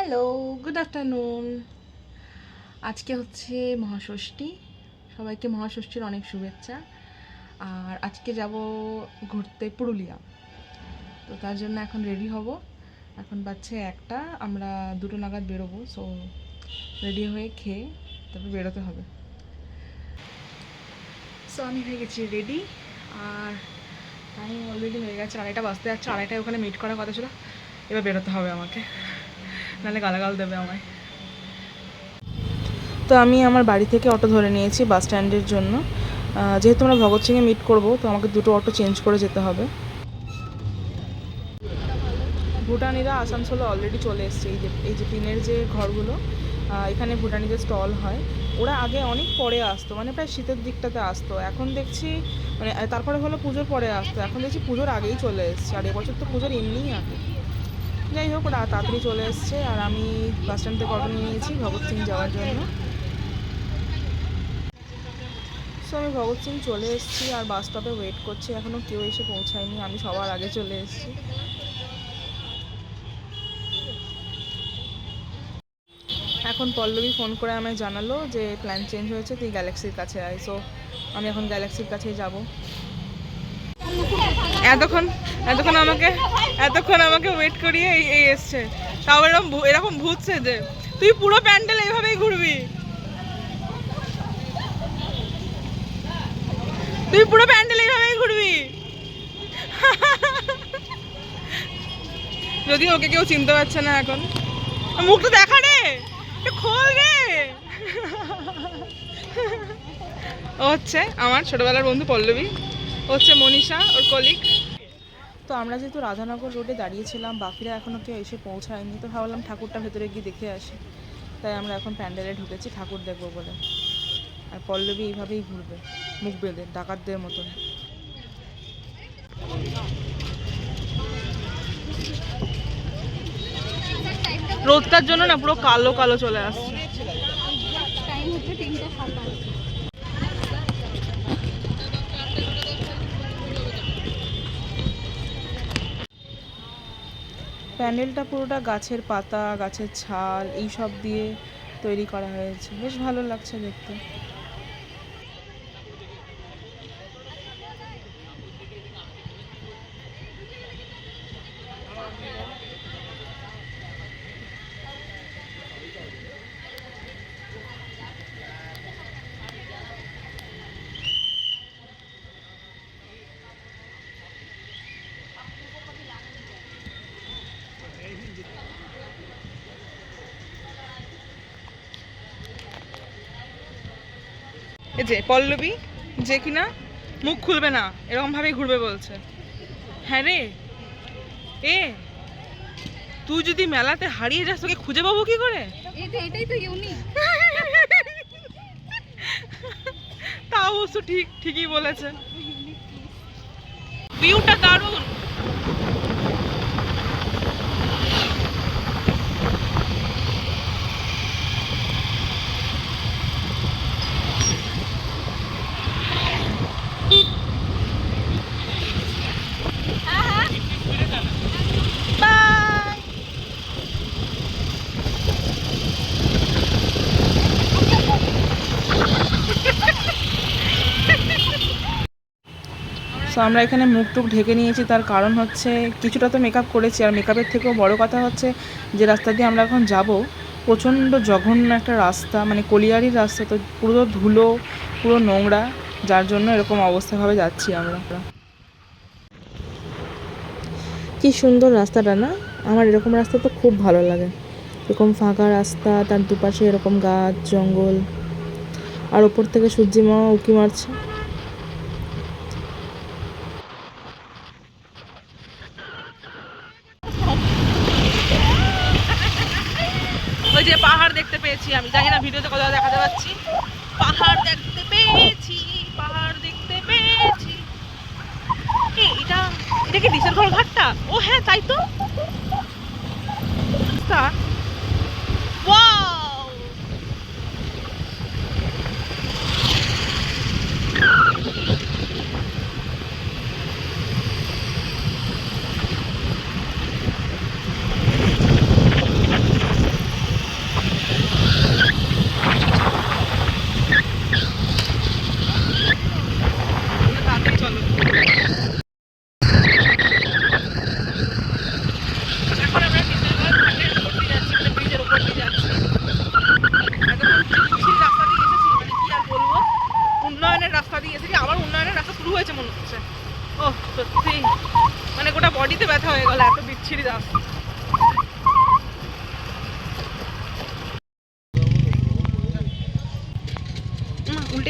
Hello, good afternoon. আজকে হচ্ছে মহাষষ্ঠী। সবাইকে মহাষষ্ঠীর অনেক শুভেচ্ছা। আর আজকে যাব ঘুরতে পুরুলিয়া। তো তার জন্য এখন রেডি হব। এখন বাজছে 1টা, আমরা 2টো নাগাদ বেরোবো। সো রেডি হয়ে খেয়ে তারপর বেরোতে হবে। সো আমি হয়ে গেছি রেডি। আর টাইম অলরেডি হয়ে গেছে 2:30 বাজতে যাচ্ছে। 2:30টায় ওখানে মিট করার কথা ছিল। এবার বেরোতে হবে আমাকে, নাহলে গালাগাল দেবে আমায়। তো আমি আমার বাড়ি থেকে অটো ধরে নিয়েছি বাস স্ট্যান্ডের জন্য। যেহেতু আমরা ভগৎ সিংয়ে মিট করবো, তো আমাকে 2টো অটো চেঞ্জ করে যেতে হবে। ভুটানিরা আসানসোলে অলরেডি চলে এসছে। এই যে টিনের যে ঘরগুলো, এখানে ভুটানিদের স্টল হয়। ওরা আগে অনেক পরে আসতো, মানে প্রায় শীতের দিকটাতে আসতো। এখন দেখছি মানে তারপরে হলো পুজোর পরে আসতো, এখন দেখছি পুজোর আগেই চলে এসছে। আর এবছর তো পুজোর এমনিই আগে। যাই হোক, ওরা তাড়াতাড়ি চলে এসছে। আর আমি বাস স্ট্যান্ড থেকে অটো নিয়ে নিয়েছি ভগৎ সিং যাওয়ার জন্য। সো আমি ভগৎ সিং চলে এসেছি আর বাস স্টপে ওয়েট করছি। এখনও কেউ এসে পৌঁছায়নি, আমি সবার আগে চলে এসেছি। এখন পল্লবী ফোন করে আমায় জানালো যে প্ল্যান চেঞ্জ হয়েছে, তুই গ্যালাক্সির কাছে আয়। সো আমি এখন গ্যালাক্সির কাছেই যাব। এতক্ষণ আমাকে ওয়েট করিয়ে এই এসছে। তাও এরকম ভুতছে যে তুই পুরো প্যান্ডেল এইভাবেই ঘুরবি, যদি ওকে কেউ চিনতে পারছে না এখন। মুখটা দেখা রে, খোল রে। ও হচ্ছে আমার ছোটবেলার বন্ধু পল্লবী, ও হচ্ছে মনীষা, ওর কলিগ। তো আমরা যেহেতু রাধানগর রোডে দাঁড়িয়েছিলাম, বাকিরা এখনও কেউ এসে পৌঁছায়নি, তো ভাবলাম ঠাকুরটা ভেতরে গিয়ে দেখে আসি। তাই আমরা এখন প্যান্ডেলে ঢুকেছি ঠাকুর দেখবো বলে। আর পল্লবী এইভাবেই ঘুরবে মুখ বেঁধে, ডাকাতদের মতন। রোদটার জন্য না পুরো কালো কালো চলে আসছে। প্যান্ডেলটা পুরোটা গাছের পাতা, গাছের ছাল এই সব দিয়ে তৈরি করা হয়েছে, বেশ ভালো লাগছে দেখতে। এই যে পল্লবী, যে কিনা মুখ খুলবে না, এরকম ভাবেই ঘুরবে বলছে। হ্যাঁ রে, তুই যদি মেলাতে হারিয়ে যাস, তোকে খুঁজে পাবো কি করে? এটাই তো ইউনিক। তা অবশ্য ঠিকই বলেছে। ভিউটা দারুণ। সো আমরা এখানে মুখ টুক ঢেকে নিয়েছি, তার কারণ হচ্ছে কিছুটা তো মেকআপ করেছি। আর মেকআপের থেকেও বড় কথা হচ্ছে যে রাস্তা দিয়ে আমরা এখন যাব, প্রচণ্ড জঘন্য একটা রাস্তা, মানে কলিয়ারির রাস্তা। তো পুরো ধুলো, পুরো নোংরা, যার জন্য এরকম অবস্থাভাবে যাচ্ছি আমরা। কি সুন্দর রাস্তাটা না, আমার এরকম রাস্তা তো খুব ভালো লাগে। এরকম ফাঁকা রাস্তা, তার দুপাশে এরকম গাছ জঙ্গল, আর ওপর থেকে সূর্যি মামা উঁকি মারছে। ওই যে পাহাড় দেখতে পেয়েছি, আমি জানি না ভিডিওতে কতটা দেখাতে পাচ্ছি। পাহাড় দেখতে পেয়েছি। এটা কি ডিসের ঘর ঘাটটা? ও হ্যাঁ, তাই তো। ওয়াও,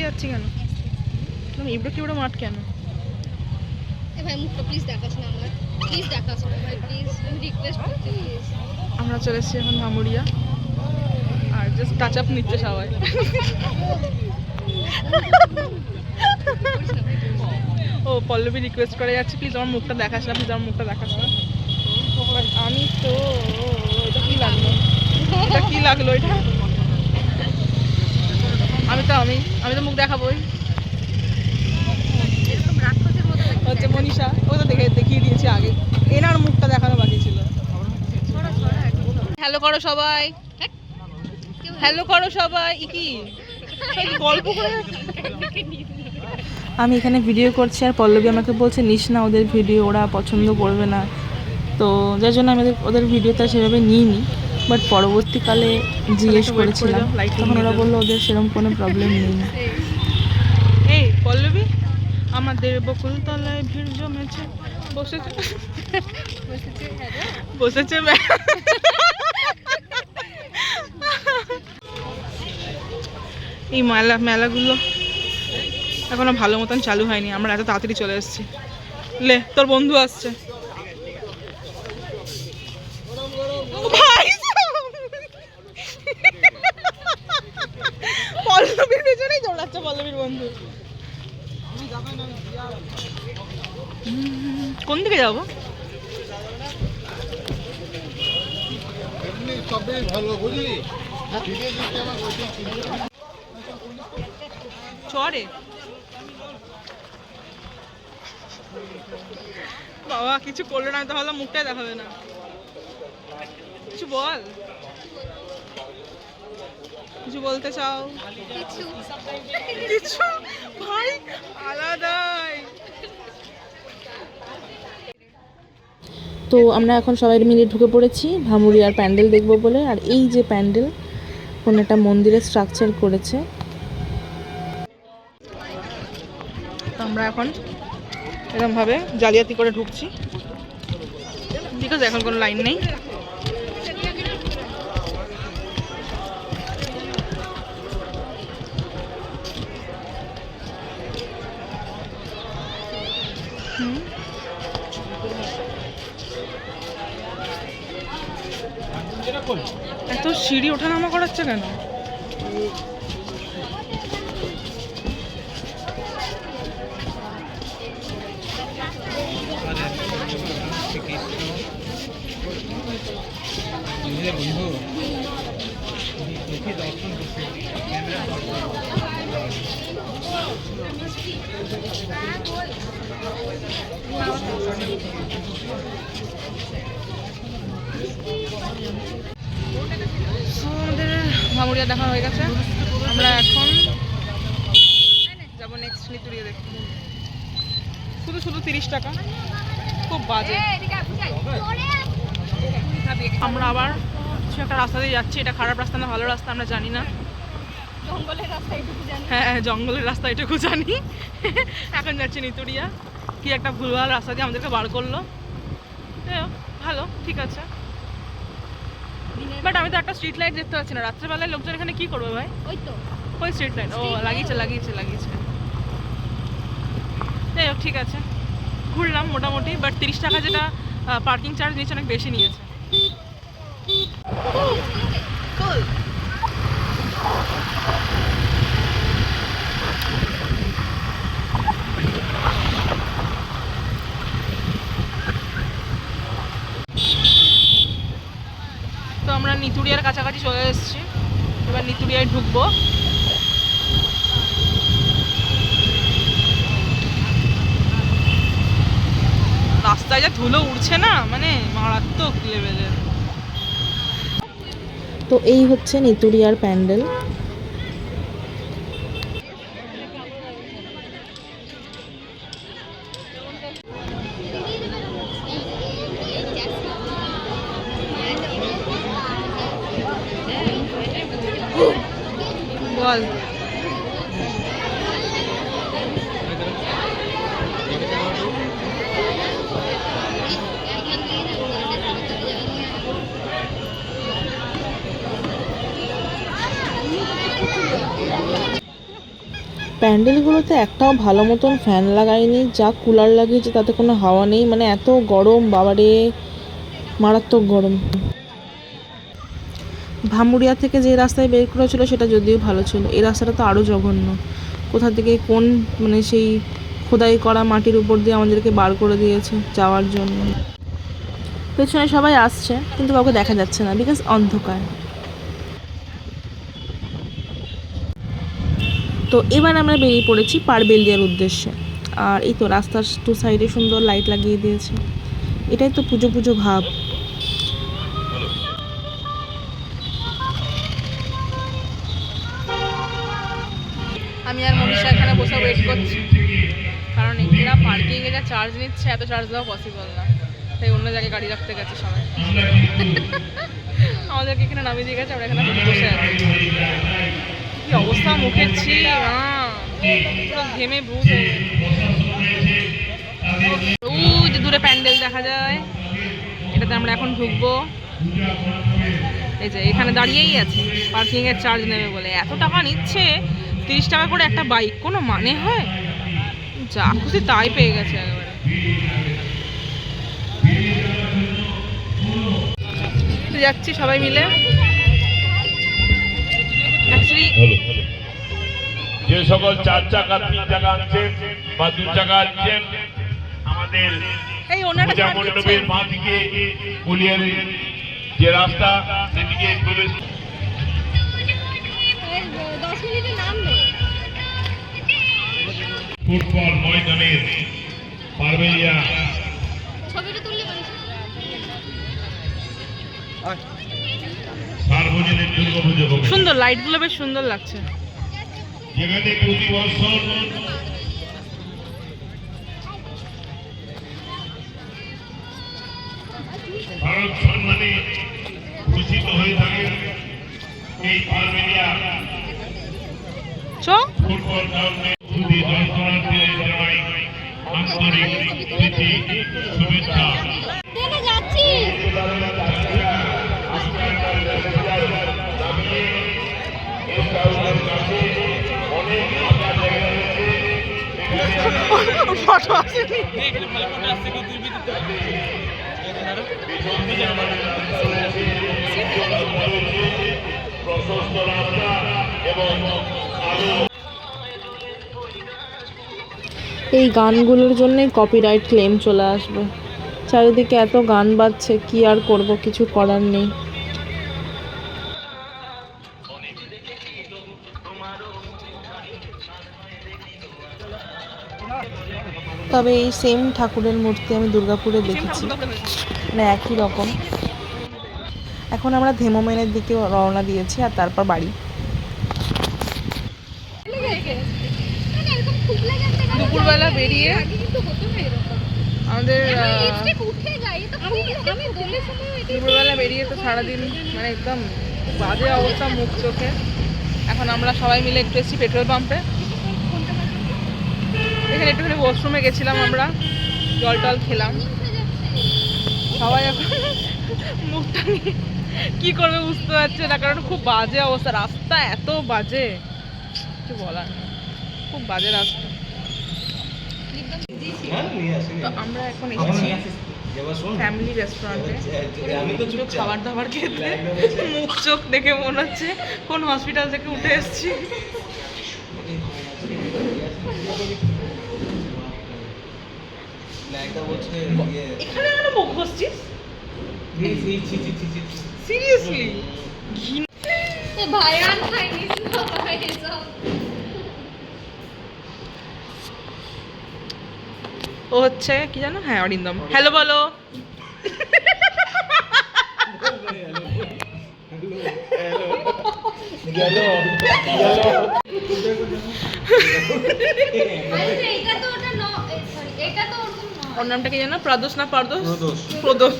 যাচ্ছি কেন? এবড়ো কি ওটা মাঠ কেন? ভাই মুখটা প্লিজ দেখাস না আমার, প্লিজ দেখাস না ভাই, প্লিজ আমি রিকোয়েস্ট করছি প্লিজ। আমরা চলে এসেছি এখন ভামুরিয়া, আর জাস্ট টাচ আপ নিচ্ছে সবাই। ও পল্লবী রিকোয়েস্ট করে যাচ্ছে, প্লিজ আমার মুখটা দেখাস না, প্লিজ আমার মুখটা দেখাস না। আমি তো এটা কি লাগলো, এটা কি লাগলো এটা? আমি তো মুখ দেখাবোই। হচ্ছে মনীষা, ও তো দেখিয়ে দিয়েছে আগে, এনার মুখটা দেখানো বাকি ছিল। হ্যালো করো সবাই, হ্যালো করো সবাই। কি গল্প করে আমি এখানে ভিডিও করছি, আর পল্লবী আমাকে বলছে নিস না ওদের ভিডিও, ওরা পছন্দ করবে না। তো যার জন্য আমি ওদের ভিডিওটা সেভাবে নিইনি, বাট পরবর্তীকালে জিজ্ঞেস করেছিলাম, তখন ওরা বললো ওদের সেরকম কোনো প্রবলেম নেই। এই পল্লবী, আমাদের বকুলতলায় ভিড় জমেছে, বসেছে বসেছে এই মেলাগুলো এখনো ভালো মতন চালু হয়নি, আমরা এত তাড়াতাড়ি চলে এসেছি। লে তোর বন্ধু আসছে। পল্লবীর পেছনেই দৌড়াচ্ছে পল্লবীর বন্ধু। কোন দিকে যাবো? চরে বাবা কিছু করলো না, তাহলে মুখটাই দেখাবে না। কিছু বল, কিছু বলতে চাও? কিছু ভাই আলাদাই। তো আমরা এখন সবাই মিলে ঢুকে পড়েছি ভামুরিয়ার প্যান্ডেল দেখবো বলে। আর এই যে প্যান্ডেল, কোনো একটা মন্দিরের স্ট্রাকচার করেছে। তো আমরা এখন এরকমভাবে জালিয়াতি করে ঢুকছি, বিকজ এখন কোনো লাইন নেই। এত সিঁড়ি ওঠানামা করাচ্ছে কেন? আমাদের ভামুরিয়া দেখা হয়ে গেছে, আমরা এখন যাবো নেক্সট নিতুড়িয়া দেখতে। শুধু 30 টাকা, খুব বাজে। আমরা আবার কিছু একটা রাস্তা দিয়ে যাচ্ছি, এটা খারাপ রাস্তা না ভালো রাস্তা আমরা জানি না। হ্যাঁ জঙ্গলের রাস্তা এটুকু জানি। এখন যাচ্ছি নিতুড়িয়া, কি একটা ভুলভাল রাস্তা দিয়ে আমাদেরকে বার করলো। ভালো, ঠিক আছে, বাট আমি তো একটা স্ট্রিট লাইট দেখতে পাচ্ছি না। রাত্রেবেলায় লোকজন এখানে কি করবে ভাই? ওই স্ট্রিট লাইট, ও লাগিয়েছে। যাই হোক, ঠিক আছে, ঘুরলাম মোটামুটি, বাট 30 টাকা যেটা পার্কিং চার্জ নিয়েছে অনেক বেশি নিয়েছে। তো আমরা নিতুড়িয়ার কাছাকাছি চলে এসেছি, এবার নিতুড়িয়ায় ঢুকবো। রাস্তায় যা ধুলো উড়ছে না, মানে মারাত্মক লেভেলের। তো এই হচ্ছে নিতুড়িয়ার প্যান্ডেল। বল প্যান্ডেলগুলোতে একটাও ভালো মতন ফ্যান লাগায়নি, যা কুলার লাগিয়েছে তাতে কোনো হাওয়া নেই, মানে এত গরম, বাবারে মারাত্মক গরম। ভামুরিয়া থেকে যে রাস্তায় বের করেছিল সেটা যদিও ভালো ছিল, এই রাস্তাটা তো আরও জঘন্য। কোথা থেকে কোন মানে সেই খোদাই করা মাটির উপর দিয়ে আমাদেরকে বার করে দিয়েছে যাওয়ার জন্য। পেছনে সবাই আসছে কিন্তু কাউকে দেখা যাচ্ছে না, বিকজ অন্ধকার। তো এবার আমরা বেরিয়ে পড়েছি পারবেলিয়ার উদ্দেশ্যে। আর এই তো রাস্তার টু সাইডে সুন্দর লাইট লাগিয়ে দিয়েছে, এটাই তো পুজো পুজো ভাব। আমি আর মনীষা এখানে বসে ওয়েট করছি, কারণ এরা পার্কিং এ যা চার্জ নিচ্ছে এত চার্জ দেওয়া পসিবল না, তাই অন্য জায়গায় গাড়ি রাখতে গেছে সবাই। আমাদেরকে এখানে নামিয়ে দিয়ে গেছে, আমরা এখানে বসে আছি। কি অবস্থা মুখের, ছি পুরো ঘেমে ভূত হয়ে গেছে। ওই যে দূরে প্যান্ডেল দেখা যায়, এটাতে আমরা এখন ঢুকবো। এই যে এখানে দাঁড়িয়েই আছে, পার্কিং এর চার্জ নেবে বলে। এত টাকা নিচ্ছে, 30 টাকা করে একটা বাইক, কোনো মানে হয়? যা খুশি তাই পেয়ে গেছে একেবারে। যাচ্ছি সবাই মিলে। যে সকল 4 চাকা 3 চাকা আনছেন বা 2 চাকা আনছেন, আমাদের এই ওনাটা পূজা মণ্ডপের মা দিকে কুলিয়ারের যে রাস্তা সেদিকে প্রবেশ। 10 মিনিটে নামবে। ফুটবল ময়দানের পারবেলিয়া ছবিটা তুললে সার্বজনীন দুর্গাপুজো হবে। সুন্দর লাইটগুলো, বেশ সুন্দর লাগছে। যেখানে প্রতি বছর ভারত সম্মানে ভূষিত হয়ে থাকে এই পারবেলিয়া ফুটবল টুর্নামেন্ট। খুবই দর্শনার্থীদের জানাই আন্তরিক প্রীতি শুভেচ্ছা। ট্রেনে যাচ্ছি। ফটো আসেনি। প্রশস্ত রাস্তা এবং এই গানগুলোর জন্যই কপিরাইট ক্লেম চলে আসবে। চারিদিকে এত গান বাজছে, কি আর করব, কিছু করার নেই। তবে এই সেম ঠাকুরের মূর্তি আমি দুর্গাপুরে দেখেছি, মানে একই রকম। এখন আমরা ধেমোমেনের দিকে রওনা দিয়েছি, আর তারপর বাড়ি। দুপুরবেলা বেরিয়ে আমাদের দুপুরবেলা বেরিয়ে তো সারাদিন মানে একদম বাজে অবস্থা মুখ চোখে। এখন আমরা সবাই মিলে একটু এসেছি পেট্রোল পাম্পে। এখানে একটুখানি ওয়াশরুমে গেছিলাম, আমরা জল টল খেলাম। সবাই এখন মুখটা নিয়ে কী করবে বুঝতে পারছে না, কারণ খুব বাজে অবস্থা, রাস্তা এত বাজে কিছু বলার নেই, খুব বাজে রাস্তা। তো আমরা এখন এসেছি ফ্যামিলি রেস্টুরেন্টে খাবার দাবার খেতে। মুখ চোখ দেখে মনে হচ্ছে কোন হসপিটাল থেকে উঠে এসেছি। এখানে আমরা মুখ ঘষছিস সিরিয়াসলি? ভাইরান খাইনি না ভাই এসব। ও হচ্ছে কি জানো, হ্যাঁ অরিন্দম। হ্যালো বলো। ওর নামটা কি জানো? প্রদোষ না পরদোষ? প্রদোষ।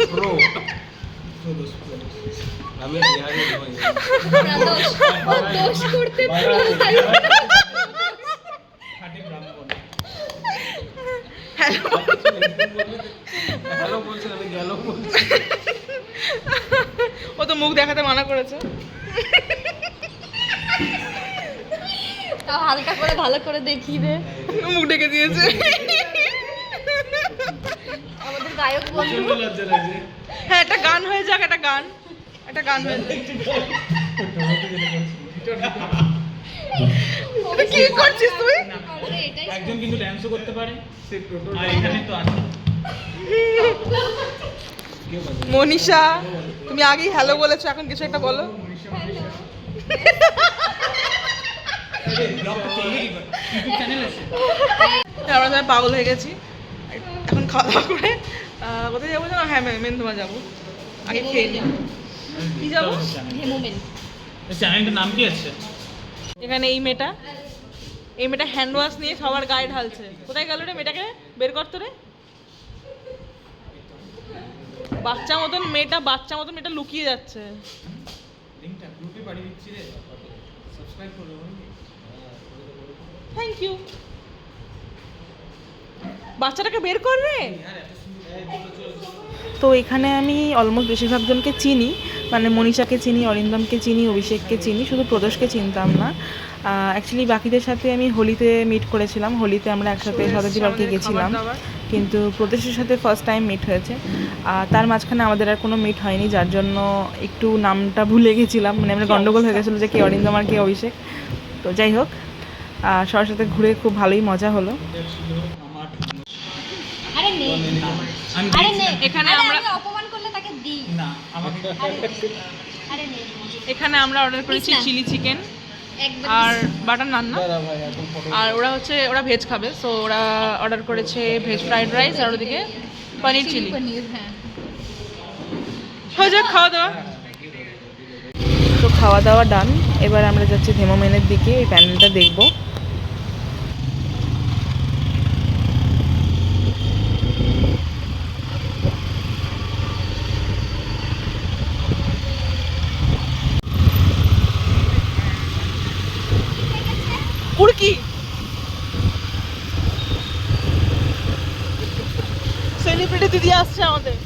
আমি দোষ করতে হ্যালো বলছেন, আমি গেল বলছি। ও তো মুখ দেখাতে মানা করেছে। তাও হালকা করে ভালো করে দেখি রে। মুখ ডেকে দিয়েছে। আমাদের গায়ক বন্ধু। প্রচন্ড লজ্জা লাগছে। হ্যাঁ একটা গান হয়ে যাক, একটা গান হয়ে যাক। এটা কি করছিস তুই? আমাদের এটাই একজন কিন্তু ড্যান্সও করতে পারে, আর এখানে তো আছে। মনীষা, তুমি আগেই হ্যালো বলেছো, এখন কিছু একটা বলো। আমরা সবাই পাগল হয়ে গেছি, এখন খাওয়া দাওয়া করে কোথায় যাবো জানো? হ্যাঁ মেনধুমা যাবো, আগে খেয়ে নিই। কি যাবো? হেমোমেন। চ্যানেলটার নাম কি আছে? এখানে এই মেয়েটা হ্যান্ড ওয়াশ নিয়ে সবার গায়ে ঢালছে। কোথায় গেল রে মেয়েটাকে? বের করতো রে। বাচ্চা মতন মেয়েটা লুকিয়ে যাচ্ছে। লিংকটা গ্রুপে পাঠিয়ে দিচ্ছি রে, সাবস্ক্রাইব করে দেবো। Thank you. বাচ্চাটাকে বের কর রে। তো এখানে আমি অলমোস্ট বেশিরভাগ জনকে চিনি, মানে মনীষাকে চিনি, অরিন্দমকে চিনি, অভিষেককে চিনি, শুধু প্রদোষকে চিনতাম না। অ্যাকচুয়ালি বাকিদের সাথে আমি হোলিতে মিট করেছিলাম, হোলিতে আমরা একসাথে সদাজি পার্কে গেছিলাম, কিন্তু প্রদোষের সাথে ফার্স্ট টাইম মিট হয়েছে। তার মাঝখানে আমাদের আর কোনো মিট হয়নি, যার জন্য একটু নামটা ভুলে গেছিলাম, মানে আমরা গন্ডগোল হয়ে গেছিলো যে কে অরিন্দম আর কে অভিষেক। তো যাই হোক, সবার সাথে ঘুরে খুব ভালোই মজা হলো। আরে নে, আমি আরে নে। এখানে আরে আমরা- আমি অপমান করলে তাকে দিই। না আমাকে আরে নে, এখানে আমরা অর্ডার করেছি Please না। চিলি চিকেন একবার আর বাটার নান না, আর ওরা ভেজ খাবে, সো ওরা অর্ডার করেছে ভেজ ফ্রাইড রাইস আর ওদিকে পনির চিলি। পনির। হ্যাঁ, হয়ে যাক খাওয়া দাওয়া। তো খাওয়া দাওয়া ডান, এবার আমরা যাচ্ছি হেমোমেনের দিকে, এই প্যান্ডেলটা দেখবো। কুড়কি সেলিব্রিটি দিদি আসছে আমাদের।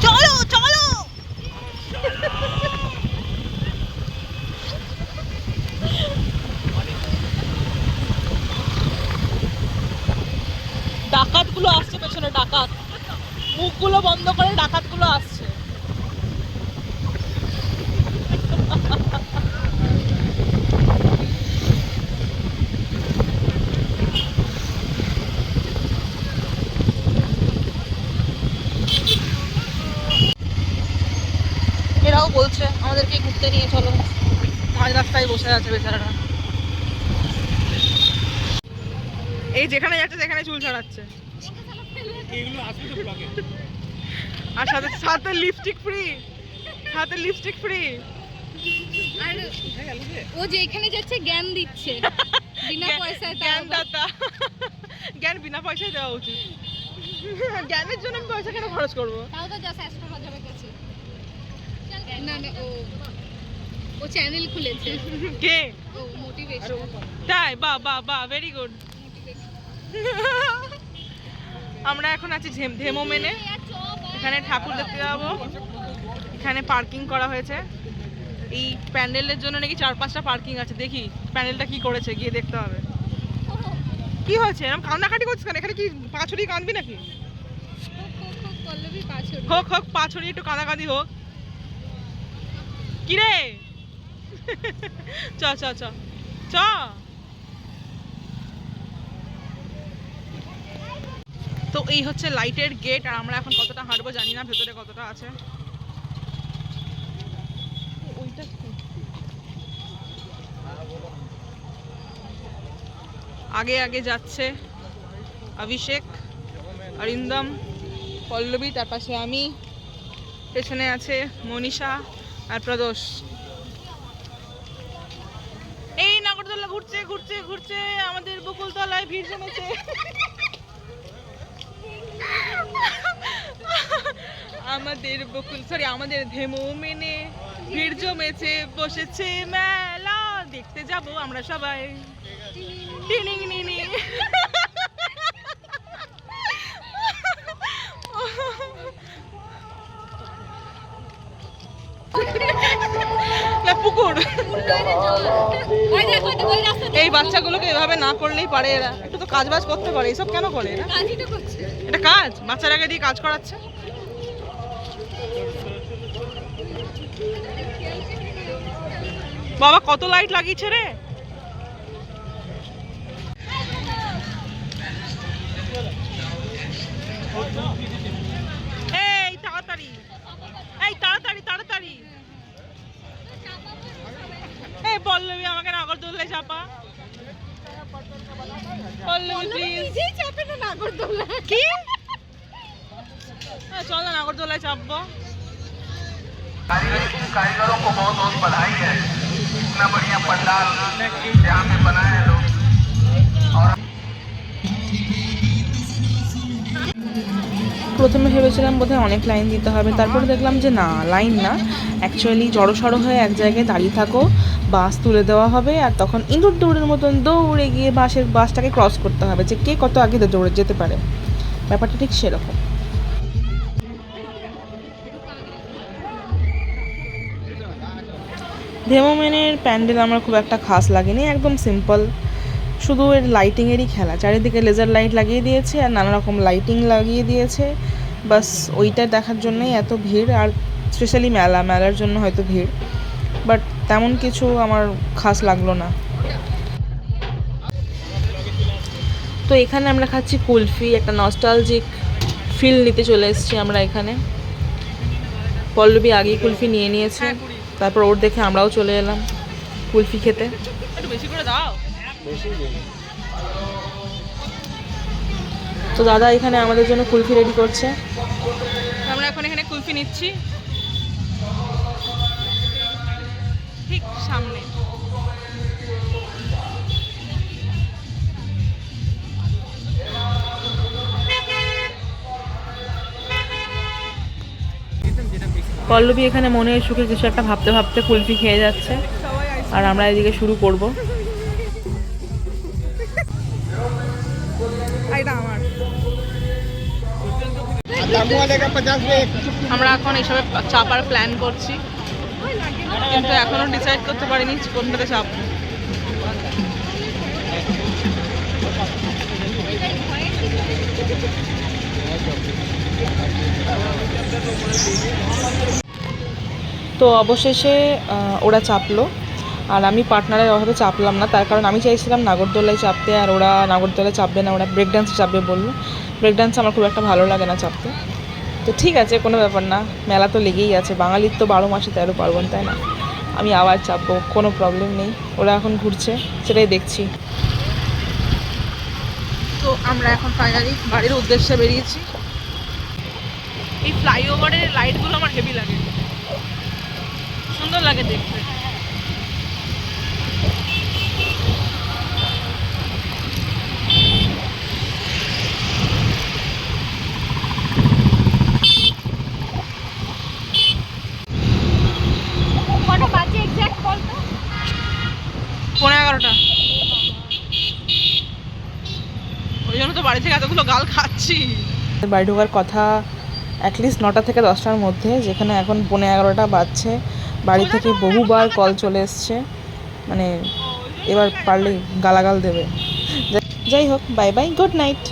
চলো চলো, ডাকাতগুলো আসছে পেছনে, ডাকাত মুখগুলো বন্ধ করে ডাকাতগুলো আসছে। এরাও বলছে আমাদেরকে ঘুরতে নিয়ে চলো, মাঝ রাস্তায় বসে আছে বেচারারা। এই যেখানে যাচ্ছে সেখানে চুল ছাড়াচ্ছে, এগুলো আসবে তো ব্লগে। আর সাথে সাথে লিপস্টিক ফ্রি, আর ও যেখানে যাচ্ছে জ্ঞান দিচ্ছে বিনা পয়সায়। জ্ঞান দাতা, জ্ঞান বিনা পয়সায় দেওয়া উচিত। জ্ঞানের জন্য আমি পয়সা কেন খরচ করবো? তাও তো যা শাস্ত্র বাজাবে কাছে। না না, ও চ্যানেল খুলেছে। কে? ও মোটিভেশন। তাই? বাহ বাহ বাহ, ভেরি গুড। আমরা এখন আছি হেমোমেনে, এখানে ঠাকুর দেখতে যাবো। এখানে পার্কিং করা হয়েছে, এই প্যান্ডেলের জন্য নাকি 4-5টা পার্কিং আছে। দেখি প্যান্ডেলটা কি করেছে, গিয়ে দেখতে হবে। কি হয়েছে এরকম কান্নাকাটি করছিস কেন? এখানে কি পাঁচড়ি কাঁদবি নাকি? পল্লবী পাছড়। হোক পাঁচড়ি, একটু কাঁদাকাঁদি হোক। কি রে? চ চ চ চ। তো এই হচ্ছে লাইটের গেট, আর আমরা এখন কতটা হাঁটবো জানি না, ভেতরে কতটা আছে। আগে আগে যাচ্ছে অভিষেক, অরিন্দম, পল্লবী, তার পাশে আমি, পেছনে আছে মনীষা আর প্রদোষ। এই নাগরদোলা ঘুরছে ঘুরছে ঘুরছে, আমাদের বকুলতলায় ভিড় জমেছে। আমাদের আমাদের বকুল সরি আমাদের ধেমো মেনে ভিড় জমেছে বসেছে মেলা দেখতে যাব আমরা সবাই টিনিং নিনি পুকুর ওই দেখো ওই রাস্তা এই বাচ্চাগুলোকে এভাবে না করলেই পারে এরা একটু তো কাজ বাজ করতে পারে এইসব কেন করে এরা কাজই তো করছে। এটা কাজ বাচ্চারাকে দিয়ে কাজ করাচ্ছে বাবা কত লাইট লাগিয়েছে রে এই তাড়াতাড়ি এই তাড়াতাড়ি তাড়াতাড়ি এই পল্লবী আমাকে নাগরদোলায় চাপা পল্লবী প্লিজ নিজেই চাপে না নাগরদোলা। কি চল না নাগরদোলায় চাপবো कारीगरों को बहुत बहुत बधाई है इतना बढ़िया पंडाल यहाँ पे बनाए हैं लोग और প্রথমে ভেবেছিলাম বোধহয় অনেক লাইন দিতে হবে তারপরে দেখলাম যে না লাইন না অ্যাকচুয়ালি জড়সড়ো হয়ে এক জায়গায় দাঁড়িয়ে থাকো বাস তুলে দেওয়া হবে আর তখন ইঁদুর দৌড়ের মতন দৌড়ে গিয়ে বাসটাকে ক্রস করতে হবে যে কে কত আগে দৌড়ে যেতে পারে ব্যাপারটা ঠিক সেরকম ধেমোমেনের প্যান্ডেল আমার খুব একটা খাস লাগেনি একদম সিম্পল শুধু এর লাইটিংয়েরই খেলা চারিদিকে লেজার লাইট লাগিয়ে দিয়েছে আর নানা রকম লাইটিং লাগিয়ে দিয়েছে বাস ওইটা দেখার জন্যই এত ভিড় আর স্পেশালি মেলার জন্য হয়তো ভিড় বাট তেমন কিছু আমার খাস লাগলো না তো এখানে আমরা খাচ্ছি কুলফি একটা নস্টালজিক ফিল নিতে চলে এসেছি আমরা এখানে পল্লবী আগেই কুলফি নিয়ে নিয়েছে তারপর ওর দেখে আমরাও চলে এলাম কুলফি খেতে একটু বেশি করে দাও তো দাদা এখানে আমাদের জন্য কুলফি রেডি করছে আমরা এখন এখানে কুলফি নিচ্ছি ঠিক সামনে পল্লবী এখানে মনের সুখে কিছু একটা ভাবতে ভাবতে কুলফি খেয়ে যাচ্ছে আর আমরা এদিকে শুরু করব আমরা এখন এইসবে চাপার প্ল্যান করছি কিন্তু এখনো ডিসাইড করতে পারিনি কোনটাতে চাপবো তো অবশেষে ওরা চাপলো আর আমি পার্টনারের অভাবে চাপলাম না তার কারণ আমি চাইছিলাম নাগরদোলায় চাপতে আর ওরা নাগরদোলায় চাপবে না ওরা ব্রেক ডান্সে চাপবে বললো ব্রেক ডান্স আমার খুব একটা ভালো লাগে না চাপতে তো ঠিক আছে কোনো ব্যাপার না মেলা তো লেগেই আছে বাঙালির তো 12 মাসে 13 পার্বণ তাই না আমি আবার চাপবো কোনো প্রবলেম নেই ওরা এখন ঘুরছে সেটাই দেখছি তো আমরা এখন ফাইনালি বাড়ির উদ্দেশ্যে বেরিয়েছি এই ফ্লাইওভারের লাইটগুলো আমার হেভি লাগে সুন্দর লাগে দেখতে কটা বাজে এক্স্যাক্ট বলতো 11:15 ওই জন্য তো বাড়ি থেকে এতগুলো গাল খাচ্ছি বাড়ি ঢোকার কথা অ্যাটলিস্ট 9টা থেকে 10টার মধ্যে যেখানে এখন 11:15 বাজছে বাড়ি থেকে বহুবার কল চলে এসছে মানে এবার পারলে গালাগাল দেবে যাই হোক বাই বাই গুড নাইট